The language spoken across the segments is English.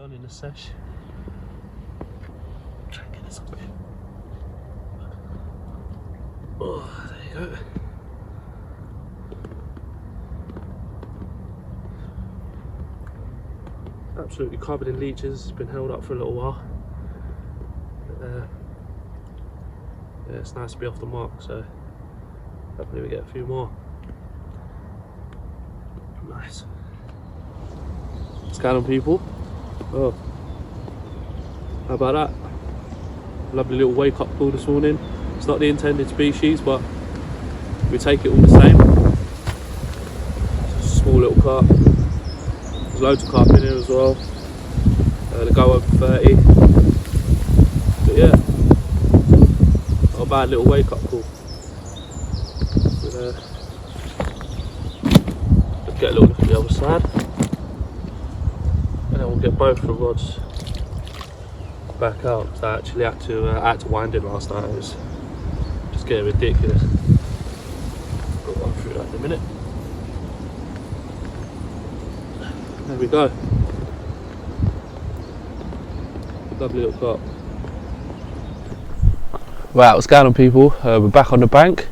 on in the sesh. Try and get this up here. Oh, there you go. Absolutely covered in leeches. It's been held up for a little while. Yeah, it's nice to be off the mark, so hopefully we get a few more. Nice. What's going on, people? Oh, how about that? Lovely little wake up call this morning. It's not the intended species, but we take it all the same. It's a small little carp. There's loads of carp in here as well. They go over 30. But yeah, not a bad little wake up call. But, let's get a little look at the other side. And then we'll get both the rods back out. So I actually had to wind it last night. It was just getting ridiculous. Got one through that in a minute. There we go. Lovely little carp. Right, what's going on, people? We're back on the bank.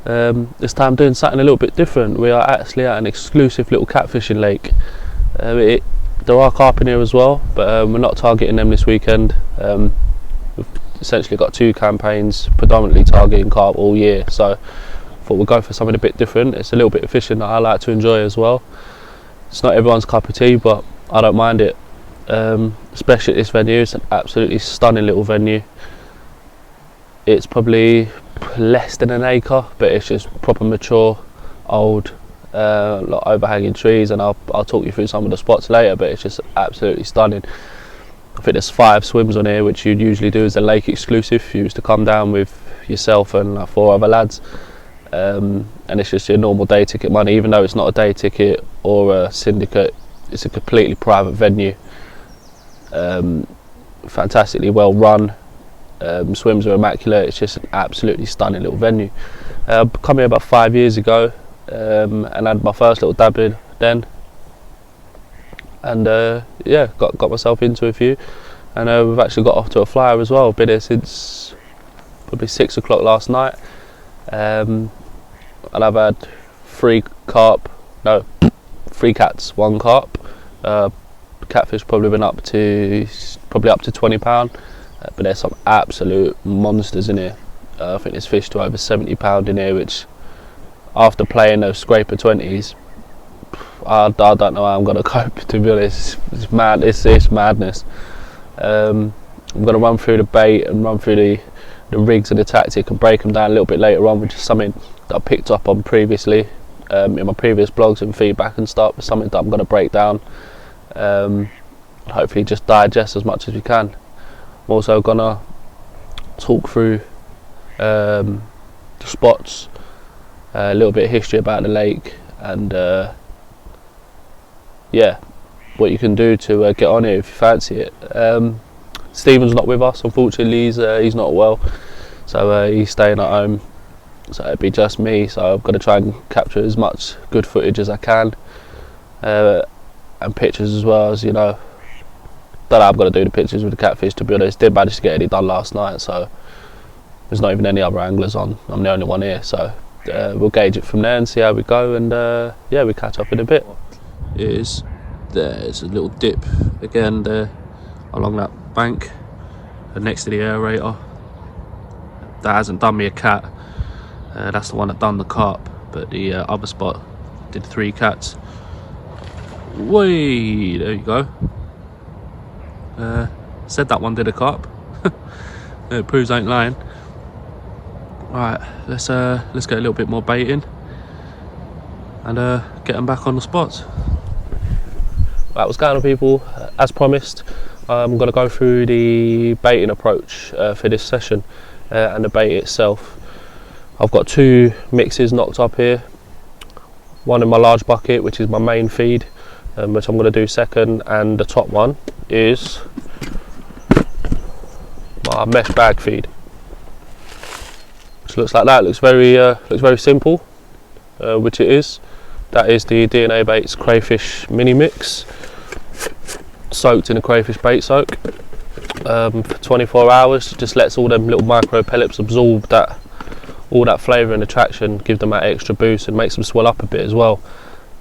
This time doing something a little bit different. We are actually at an exclusive little catfishing lake. There are carp in here as well, but we're not targeting them this weekend. We've essentially got two campaigns predominantly targeting carp all year, so I thought we'd go for something a bit different. It's a little bit of fishing that I like to enjoy as well. It's not everyone's cup of tea, but I don't mind it. Especially at this venue. It's an absolutely stunning little venue. It's probably less than an acre, but it's just proper mature, old, lot of overhanging trees, and I'll talk you through some of the spots later, but it's just absolutely stunning. I think there's 5 swims on here, which you'd usually do as a lake exclusive. You used to come down with yourself and like 4 other lads, and it's just your normal day ticket money. Even though it's not a day ticket or a syndicate, it's a completely private venue. Fantastically well run. Swims are immaculate. It's just an absolutely stunning little venue. Come here about 5 years ago, and had my first little dab in then, and yeah, got myself into a few, and we've actually got off to a flyer as well. Been here since probably 6 o'clock last night, and I've had 3 cats, 1 carp. Catfish probably been up to £20, but there's some absolute monsters in here. I think there's fish to over £70 in here, which after playing those scraper 20s, I don't know how I'm going to cope, to be honest. It's mad. It's madness. I'm going to run through the bait and run through the rigs and the tactic and break them down a little bit later on, which is something that I picked up on previously in my previous blogs and feedback and stuff. It's something that I'm going to break down. Hopefully just digest as much as we can. I'm also gonna talk through the spots, a little bit of history about the lake, and yeah, what you can do to get on here if you fancy it. Stephen's not with us, unfortunately. He's not well, so he's staying at home, so it'd be just me. So I've got to try and capture as much good footage as I can, and pictures as well. As you know, don't know how I'm going to do the pictures with the catfish, to be honest. Did manage to get any done last night, so there's not even any other anglers on. I'm the only one here, so we'll gauge it from there and see how we go, and yeah, we catch up in a bit. There's a little dip again there along that bank next to the aerator. That hasn't done me a cat. That's the one that done the carp, but the other spot did 3 cats. Way, there you go. Said that one did a carp. It proves I ain't lying. Alright, let's get a little bit more bait in and get them back on the spots. Right, what's going on, people? As promised, I'm going to go through the baiting approach for this session and the bait itself. I've got 2 mixes knocked up here. One in my large bucket, which is my main feed, which I'm going to do second, and the top one is my mesh bag feed, which looks like that. Looks very simple, which it is. That is the DNA Baits Crayfish mini mix. soaked in a crayfish bait soak for 24 hours. Just lets all them little micro pellets absorb all that flavour and attraction, give them that extra boost, and makes them swell up a bit as well,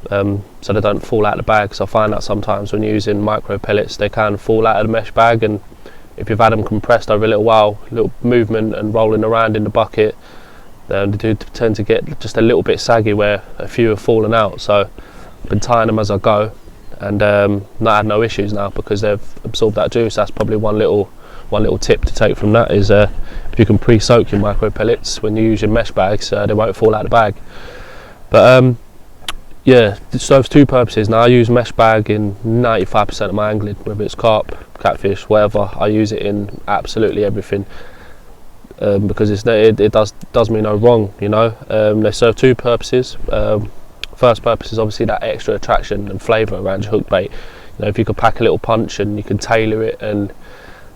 so they don't fall out of the bag. So I find that sometimes when you're using micro pellets, they can fall out of the mesh bag, and if you've had them compressed over a little while, little movement and rolling around in the bucket, they do tend to get just a little bit saggy where a few have fallen out. So I've been tying them as I go, and not had no issues now because they've absorbed that juice. That's probably one little tip to take from that, is if you can pre-soak your micro pellets when you use your mesh bags, they won't fall out of the bag. But yeah, it serves two purposes. Now I use mesh bag in 95% of my angling, whether it's carp, catfish, whatever. I use it in absolutely everything, because it does me no wrong, you know. They serve two purposes. First purpose is obviously that extra attraction and flavour around your hook bait. You know, if you could pack a little punch and you can tailor it and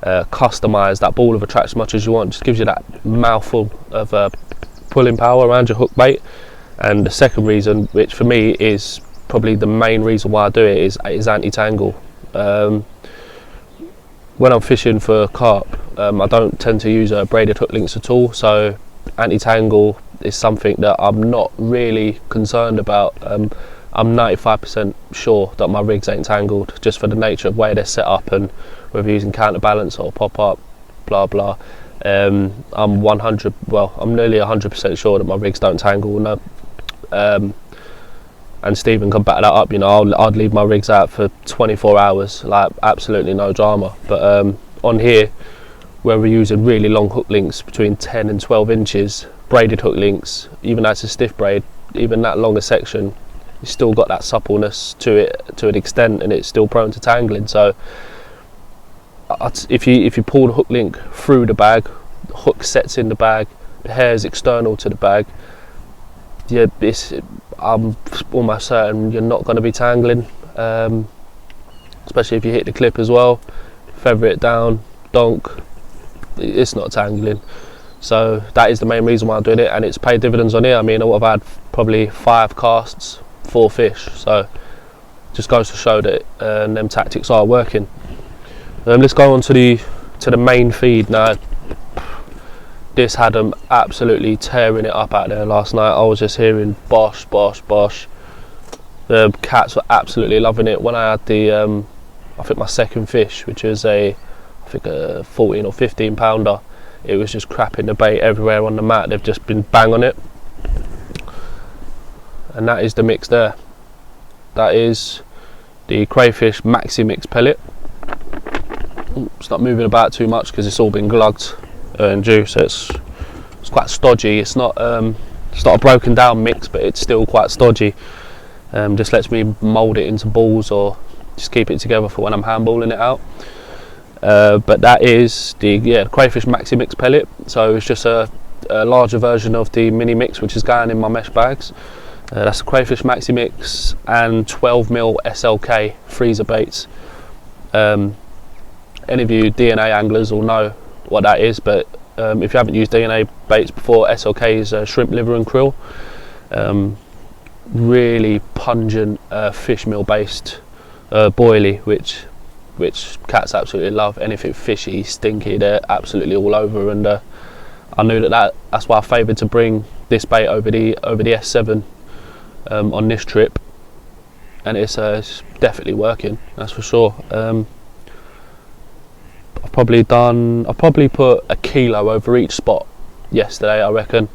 customise that ball of attraction as much as you want, just gives you that mouthful of pulling power around your hook bait. And the second reason, which for me is probably the main reason why I do it, is anti-tangle. When I'm fishing for carp, I don't tend to use braided hook links at all, so anti-tangle is something that I'm not really concerned about. I'm 95% sure that my rigs ain't tangled, just for the nature of where they're set up, and whether using counterbalance or pop-up, blah blah. I'm nearly 100% sure that my rigs don't tangle. No, and Stephen can back that up. You know, I'd leave my rigs out for 24 hours, like absolutely no drama. But on here, where we're using really long hook links between 10 and 12 inches, braided hook links, even that's a stiff braid, even that longer section, you've still got that suppleness to it to an extent, and it's still prone to tangling. So if you pull the hook link through the bag, the hook sets in the bag, the hair is external to the bag, yeah, I'm almost certain you're not going to be tangling, especially if you hit the clip as well, feather it down, donk, it's not tangling. So that is the main reason why I'm doing it, and it's paid dividends on here. I mean, I've had probably 5 casts, 4 fish, so just goes to show that them tactics are working. Let's go on to the main feed now. This had them absolutely tearing it up out there last night. I was just hearing bosh, bosh, bosh. The cats were absolutely loving it. When I had the, I think my second fish, which was a 14 or 15 pounder, it was just crapping the bait everywhere on the mat. They've just been bang on it. And that is the mix there. That is the crayfish maxi mix pellet. It's not moving about too much because it's all been glugged and juice. It's quite stodgy. It's not a broken down mix, but it's still quite stodgy. Just lets me mould it into balls or just keep it together for when I'm handballing it out. But that is the crayfish maxi mix pellet. So it's just a larger version of the mini mix, which is going in my mesh bags. That's the crayfish maxi mix and 12mm SLK freezer baits. Any of you DNA anglers will know what that is, but if you haven't used DNA baits before, SLK is shrimp liver and krill. Really pungent fish meal based boilie, which cats absolutely love. Anything fishy, stinky, they're absolutely all over. And I knew that's why I favoured to bring this bait over the S7 on this trip, and it's definitely working, that's for sure. I've probably put a kilo over each spot yesterday, I reckon.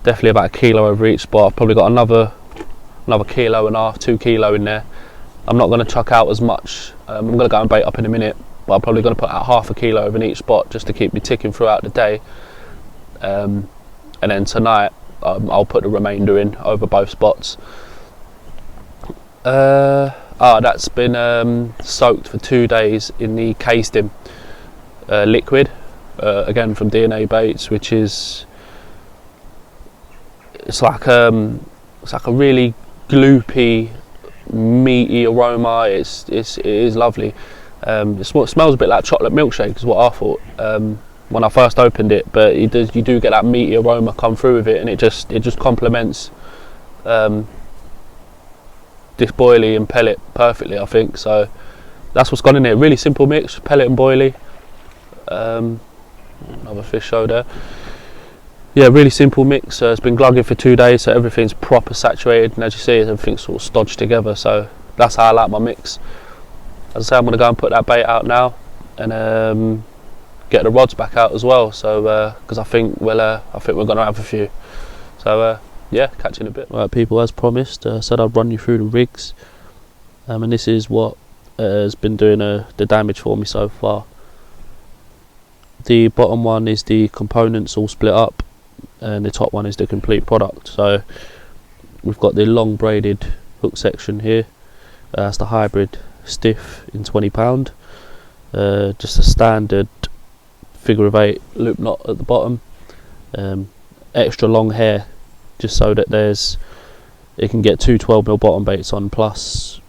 Definitely about a kilo over each spot. I've probably got another kilo and a half, 2 kilo in there. I'm not going to chuck out as much. I'm going to go and bait up in a minute, but I'm probably going to put out half a kilo over in each spot just to keep me ticking throughout the day. And then tonight I'll put the remainder in over both spots. That's been soaked for 2 days in the cased in liquid, again from DNA Baits, which is it's like a really gloopy, meaty aroma. It is lovely. It smells a bit like chocolate milkshake is what I thought when I first opened it, but you do get that meaty aroma come through with it, and it just complements this boilie and pellet perfectly, I think. So that's what's gone in it. Really simple mix, pellet and boilie. Another fish show there. Yeah, really simple mix. It's been glugging for 2 days, so everything's proper saturated, and as you see, everything's sort of stodged together. So that's how I like my mix. As I say, I'm going to go and put that bait out now, and get the rods back out as well. So because I think we're going to have a few. So yeah, catch you in a bit. Right, people, as promised, said I'd run you through the rigs, and this is what has been doing the damage for me so far. The bottom one is the components all split up, and the top one is the complete product. So we've got the long braided hook section here. That's the hybrid stiff in £20. Just a standard figure of 8 loop knot at the bottom. Extra long hair, just so that it can get 2 12mm bottom baits on, plus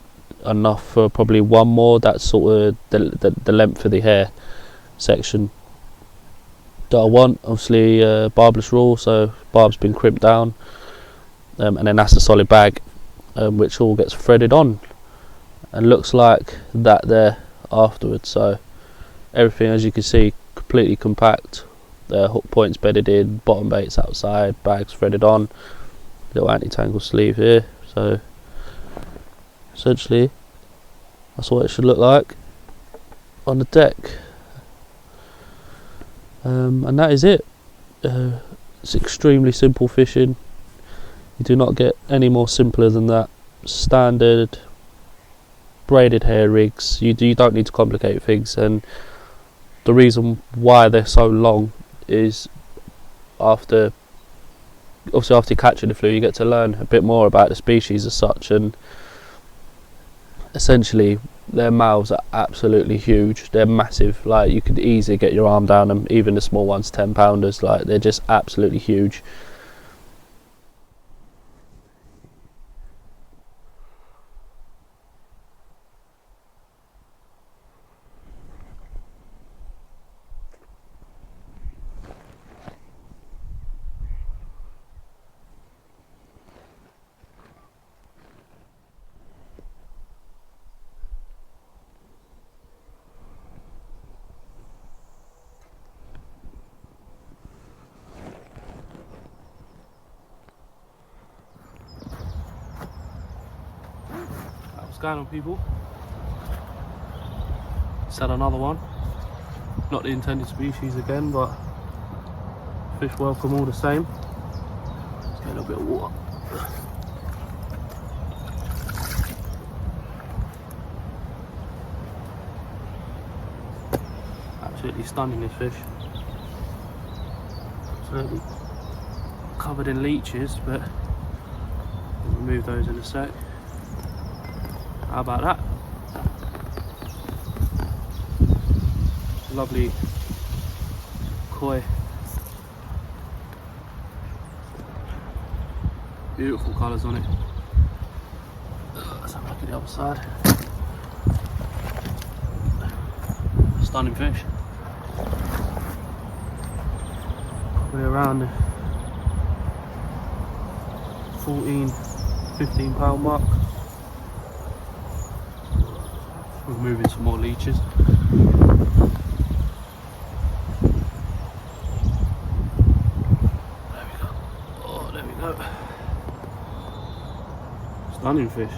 enough for probably one more. That's sort of the length of the hair section that I want. Obviously barbless rule, so barb's been crimped down, and then that's the solid bag, which all gets threaded on and looks like that there afterwards. So everything, as you can see, completely compact. Hook points bedded in, bottom baits outside, bags threaded on, little anti-tangle sleeve here. So essentially that's what it should look like on the deck. And that is it. It's extremely simple fishing. You do not get any more simpler than that. Standard braided hair rigs. You don't need to complicate things, and the reason why they're so long is after catching the fluke, you get to learn a bit more about the species as such, and essentially their mouths are absolutely huge. They're massive. Like, you could easily get your arm down them. Even the small ones, 10-pounders, like, they're just absolutely huge. What's going on, people? Just had another one. Not the intended species again, but fish welcome all the same. Let's get a little bit of water. Absolutely stunning, this fish. Absolutely covered in leeches, but we'll remove those in a sec. How about that? Lovely koi. Beautiful colours on it. Let's have a look at the other side. Stunning fish. Probably around the 14-15 pound mark. Removing some more leeches. There we go. Oh, there we go. Stunning fish.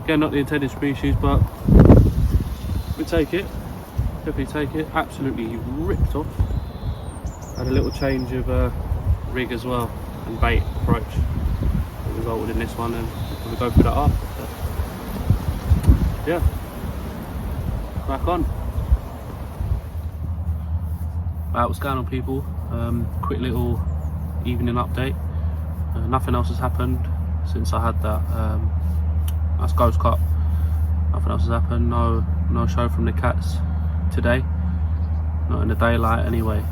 Again, not the intended species, but we take it. Definitely take it. Absolutely ripped off. Had a little change of rig as well, and bait approach that resulted in this one, and we'll go through that after. Yeah, crack on. Right, what's going on, people? Quick little evening update. Nothing else has happened since I had that that's Ghost Cup. Nothing else has happened. No show from the cats today. Not in the daylight anyway.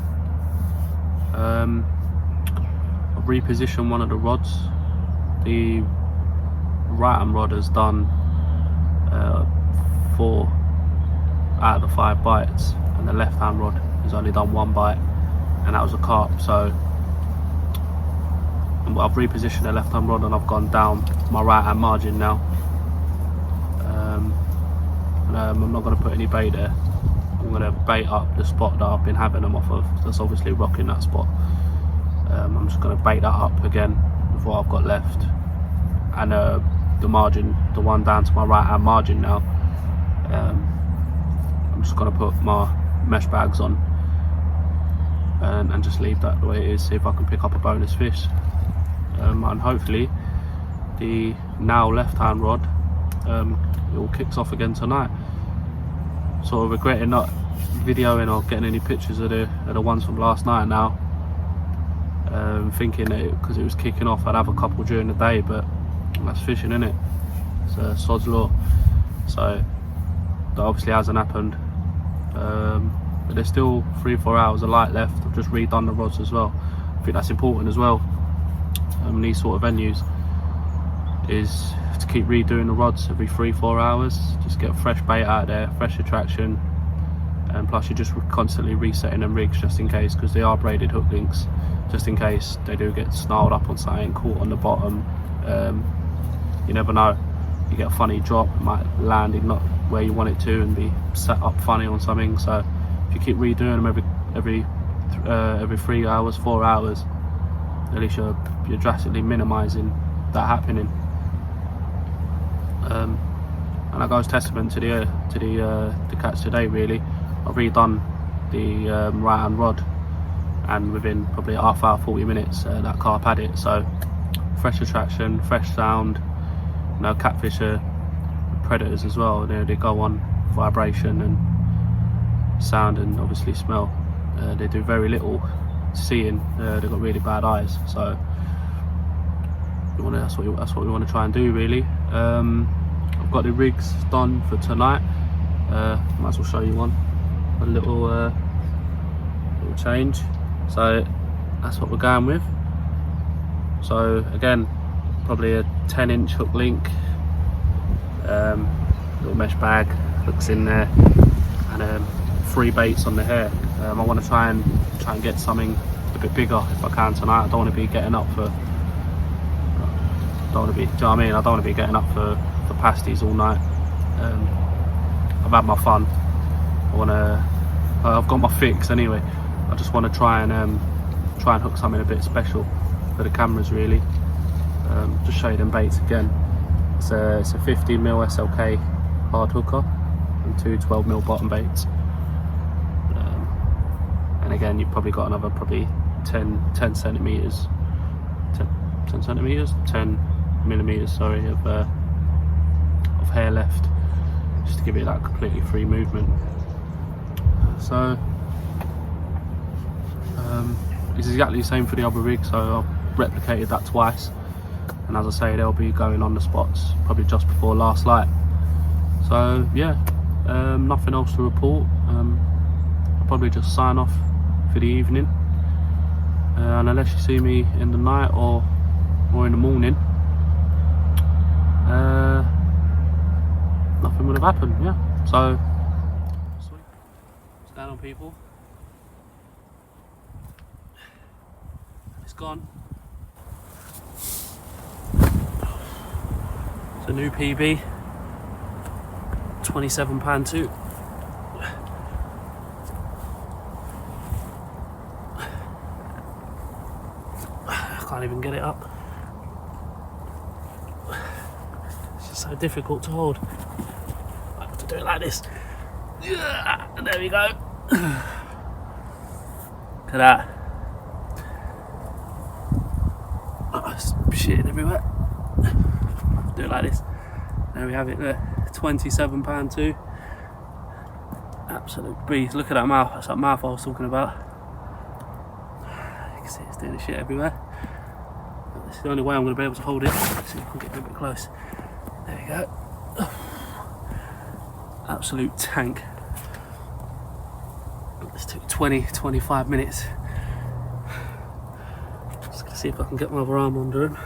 I've repositioned one of the rods. The right hand rod has done 4 out of the 5 bites, and the left hand rod has only done 1 bite, and that was a carp. So I've repositioned the left hand rod, and I've gone down my right hand margin now. I'm not going to put any bait there. I'm going to bait up the spot that I've been having them off of. That's obviously rocking that spot. I'm just going to bait that up again with what I've got left, and the margin, the one down to my right hand margin now, I'm just going to put my mesh bags on and just leave that the way it is, see if I can pick up a bonus fish. And hopefully the now left hand rod, it all kicks off again tonight. Sort of regretting not videoing or getting any pictures of the ones from last night now. Thinking that because it was kicking off I'd have a couple during the day, but that's fishing, innit? It's a sod's law. So that obviously hasn't happened. But there's still 3-4 hours of light left. I've just redone the rods as well. I think that's important as well in these sort of venues, is to keep redoing the rods every 3-4 hours. Just get fresh bait out there, fresh attraction, and plus you're just constantly resetting them rigs just in case, because they are braided hook links, just in case they do get snarled up on something, caught on the bottom. You never know, you get a funny drop, it might land in not where you want it to and be set up funny on something. So if you keep redoing them every 3 hours, 4 hours, at least you're drastically minimizing that happening. And that goes testament to the catch today, really. I've redone the right hand rod, and within probably half hour, 40 minutes, that carp had it. So fresh attraction, fresh sound. You know, catfish are predators as well. They go on vibration and sound and obviously smell. They do very little seeing. They've got really bad eyes. So that's what we want to try and do, really. I've got the rigs done for tonight. Might as well show you one. A little change. So that's what we're going with. So again, probably a 10-inch hook link, little mesh bag, hooks in there, and 3 baits on the hair. I want to try and get something a bit bigger if I can tonight. I don't want to be getting up for. Do you know what I mean? I don't want to be getting up for pasties all night. I've had my fun. I've got my fix anyway. I just want to try and hook something a bit special for the cameras, really. Just show you them baits again. It's a 15mm SLK hard hooker and 2 12mm bottom baits. And again, you've probably got another 10 centimeters, 10 millimeters, sorry, of hair left, just to give it that completely free movement. So it's exactly the same for the other rig, so I've replicated that twice, and as I say, they'll be going on the spots probably just before last light. So yeah, nothing else to report. I'll probably just sign off for the evening, and unless you see me in the night or in the morning, nothing would have happened. Yeah, so sweet. What's going on, people? It's gone. It's a new PB, £27.2. I can't even get it up. It's just so difficult to hold. I have to do it like this. And there we go. Look at that. Oh, it's shitting everywhere. Do it like this. There we have it there. £27.2. Absolute beast. Look at that mouth. That's that mouth I was talking about. You can see it's doing the shit everywhere. This is the only way I'm going to be able to hold it. Let's see if I can get a bit close. There we go. Absolute tank. This took 20-25 minutes. Just going to see if I can get my other arm under him.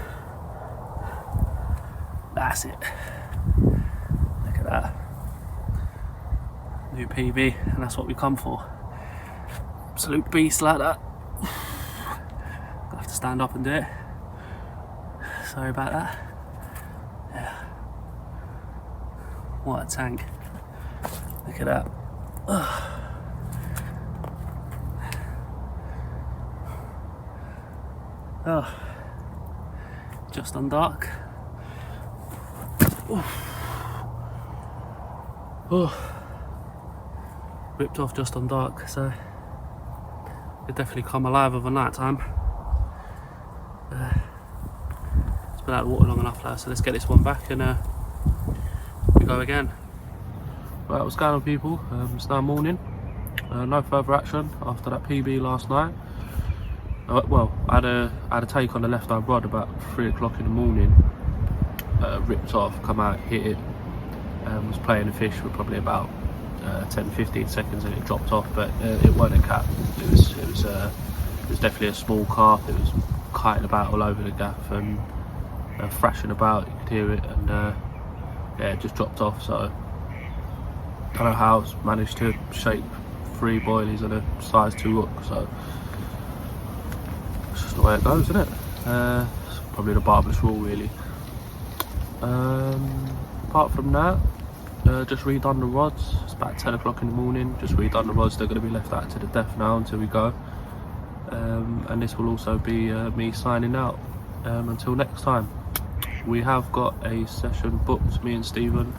That's it. Look at that. New PB, and that's what we come for. Absolute beast like that. I'll have to stand up and do it. Sorry about that. Yeah. What a tank. Look at that. Oh, just on dark. Oh, ripped off just on dark, so it definitely come alive over night time. It's been out of the water long enough now, so let's get this one back and we go again. Right, what's going on, people? It's now morning. No further action after that PB last night. Well, I had a take on the left hand rod about 3 o'clock in the morning. Ripped off, come out, hit it. Was playing the fish for probably about 10-15 seconds and it dropped off, but it wasn't a cat. It was definitely a small carp. It was kiting about all over the gaff and thrashing about. You could hear it, and yeah, it just dropped off. So I don't know how it's managed to shape 3 boilies and a size 2 hook. So it's just the way it goes, isn't it? It's probably the barbless rule, really. Apart from that, just redone the rods. It's about 10 o'clock in the morning. Just redone the rods. They're going to be left out to the death now until we go. And this will also be me signing out until next time. We have got a session booked, me and Stephen,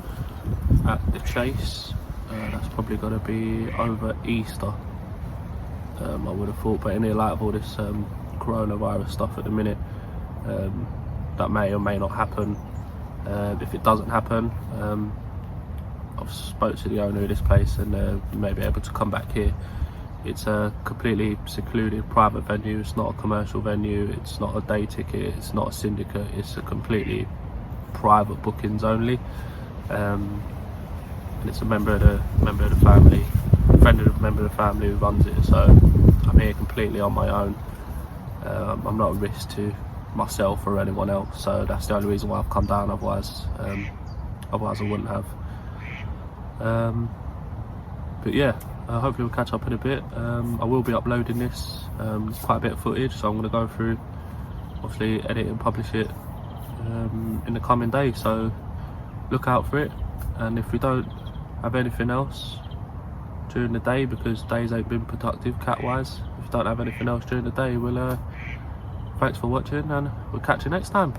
at the Chase. That's probably going to be over Easter, I would have thought, but in the light of all this coronavirus stuff at the minute, that may or may not happen. If it doesn't happen, I've spoke to the owner of this place and you may be able to come back here. It's a completely secluded private venue. It's not a commercial venue. It's not a day ticket. It's not a syndicate. It's a completely private bookings only. And it's a member of the family, friend of a member of the family who runs it. So I'm here completely on my own. I'm not a risk to myself or anyone else. So that's the only reason why I've come down. Otherwise I wouldn't have. But yeah, hopefully we'll catch up in a bit. I will be uploading this. There's quite a bit of footage, so I'm going to go through, obviously edit and publish it in the coming days. So look out for it. And if we don't have anything else during the day, because days ain't been productive cat wise, if we don't have anything else during the day, we'll thanks for watching and we'll catch you next time.